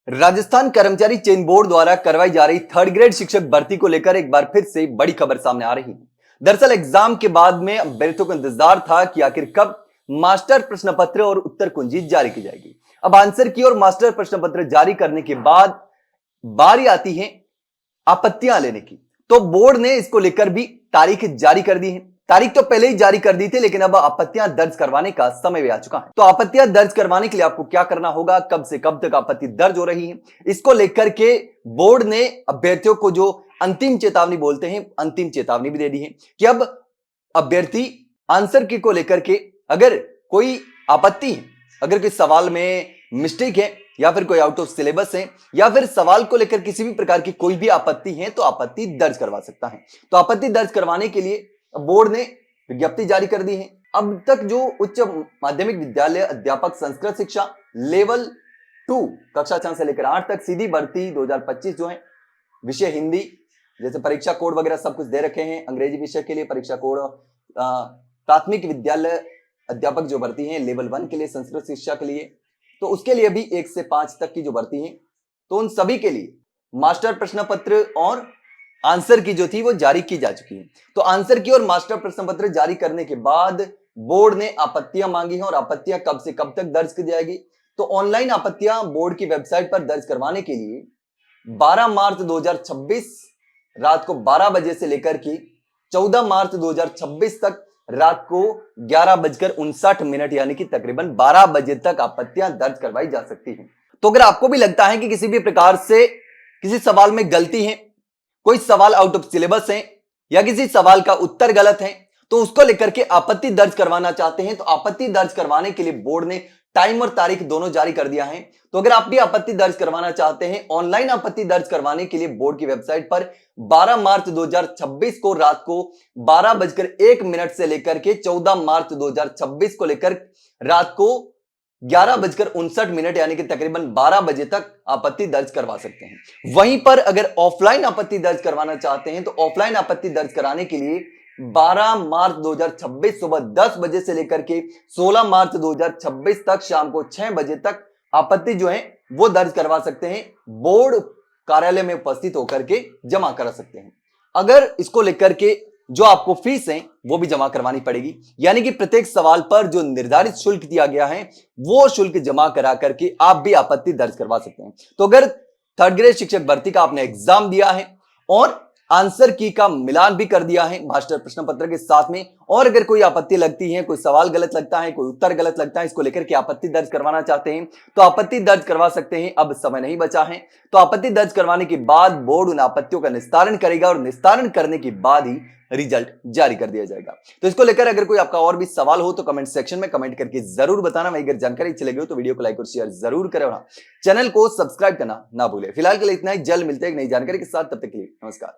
राजस्थान कर्मचारी चयन बोर्ड द्वारा करवाई जा रही थर्ड ग्रेड शिक्षक भर्ती को लेकर एक बार फिर से बड़ी खबर सामने आ रही है। दरअसल एग्जाम के बाद में अभ्यर्थियों को इंतजार था कि आखिर कब मास्टर प्रश्न पत्र और उत्तर कुंजी जारी की जाएगी। अब आंसर की और मास्टर प्रश्न पत्र जारी करने के बाद बारी आती है आपत्तियां लेने की। तो बोर्ड ने इसको लेकर भी तारीख जारी कर दी है। तारीख तो पहले ही जारी कर दी थी, लेकिन अब आपत्तियां दर्ज करवाने का समय भी आ चुका है। तो आपत्तियां दर्ज करवाने के लिए आपको क्या करना होगा, कब से कब तक आपत्ति दर्ज हो रही है, इसको लेकर के बोर्ड ने अभ्यर्थियों को जो अंतिम चेतावनी बोलते हैं, अंतिम चेतावनी भी दे दी है कि अब अभ्यर्थी आंसर की को लेकर के अगर कोई आपत्ति है, अगर कोई सवाल में मिस्टेक है या फिर कोई आउट ऑफ सिलेबस है या फिर सवाल को लेकर किसी भी प्रकार की कोई भी आपत्ति है तो आपत्ति दर्ज करवा सकता है। तो आपत्ति दर्ज करवाने के लिए बोर्ड ने विज्ञप्ति जारी कर दी है। अब तक जो उच्च माध्यमिक विद्यालय अध्यापक संस्कृत शिक्षा लेवल 2 कक्षा 6 से लेकर 8 तक सीधी भर्ती 2025 जो है, विषय हिंदी, जैसे परीक्षा कोड वगैरह सब कुछ दे रखे हैं। अंग्रेजी विषय के लिए परीक्षा कोड, प्राथमिक विद्यालय अध्यापक जो भर्ती है लेवल 1 के लिए, संस्कृत शिक्षा के लिए, तो उसके लिए भी 1 से 5 तक की जो भर्ती है, तो उन सभी के लिए मास्टर प्रश्न पत्र और आंसर की जो थी वो जारी की जा चुकी है। तो आंसर की और मास्टर प्रश्न पत्र जारी करने के बाद बोर्ड ने आपत्तियां मांगी हैं और आपत्तियां कब से कब तक दर्ज की जाएगी। तो ऑनलाइन आपत्तियां बोर्ड की वेबसाइट पर दर्ज करवाने के लिए 12 मार्च 2026 रात को 12 बजे से लेकर के 14 मार्च 2026 तक रात को 11:59 यानी कि तकरीबन 12 बजे तक आपत्तियां दर्ज करवाई जा सकती हैं। तो अगर आपको भी लगता है कि किसी भी प्रकार से किसी सवाल में गलती है, कोई सवाल आउट ऑफ सिलेबस है या किसी सवाल का उत्तर गलत है, तो उसको लेकर के आपत्ति दर्ज करवाना चाहते हैं, तो आपत्ति दर्ज करवाने के लिए बोर्ड ने टाइम और तारीख दोनों जारी कर दिया है। तो अगर आप भी आपत्ति दर्ज करवाना चाहते हैं, ऑनलाइन आपत्ति दर्ज करवाने के लिए बोर्ड की वेबसाइट पर 12 मार्च 2026 को रात को 12:01 से लेकर के 14 मार्च 2026 को लेकर रात को 11:59 यानी कि तकरीबन 12 बजे तक आपत्ति दर्ज करवा सकते हैं। वहीं पर अगर ऑफलाइन आपत्ति दर्ज करवाना चाहते हैं, तो ऑफलाइन आपत्ति दर्ज कराने के लिए 12 मार्च 2026 सुबह 10 बजे से लेकर के 16 मार्च 2026 तक शाम को 6 बजे तक आपत्ति जो है वो दर्ज करवा सकते हैं। बोर्ड कार्यालय में उपस्थित होकर के जमा करा सकते हैं। अगर इसको लेकर के जो आपको फीस है वो भी जमा करवानी पड़ेगी, यानी कि प्रत्येक सवाल पर जो निर्धारित शुल्क दिया गया है वो शुल्क जमा करा करके आप भी आपत्ति दर्ज करवा सकते हैं। तो अगर थर्ड ग्रेड शिक्षक भर्ती का आपने एग्जाम दिया है और आंसर की का मिलान भी कर दिया है मास्टर प्रश्न पत्र के साथ में, और अगर कोई आपत्ति लगती है, कोई सवाल गलत लगता है, कोई उत्तर गलत लगता है, इसको लेकर के आपत्ति दर्ज करवाना चाहते हैं तो आपत्ति दर्ज करवा सकते हैं। अब समय नहीं बचा है, तो आपत्ति दर्ज करवाने के बाद बोर्ड उन आपत्तियों का निस्तारण करेगा और निस्तारण करने के बाद ही रिजल्ट जारी कर दिया जाएगा। तो इसको लेकर अगर कोई आपका और भी सवाल हो तो कमेंट सेक्शन में कमेंट करके जरूर बताना। वहीं अगर जानकारी अच्छी लगी हो तो वीडियो को लाइक और शेयर जरूर करें और चैनल को सब्सक्राइब करना ना भूलें। फिलहाल के लिए इतना ही, जल्द मिलते हैं एक नई जानकारी के साथ, तब तक के लिए नमस्कार।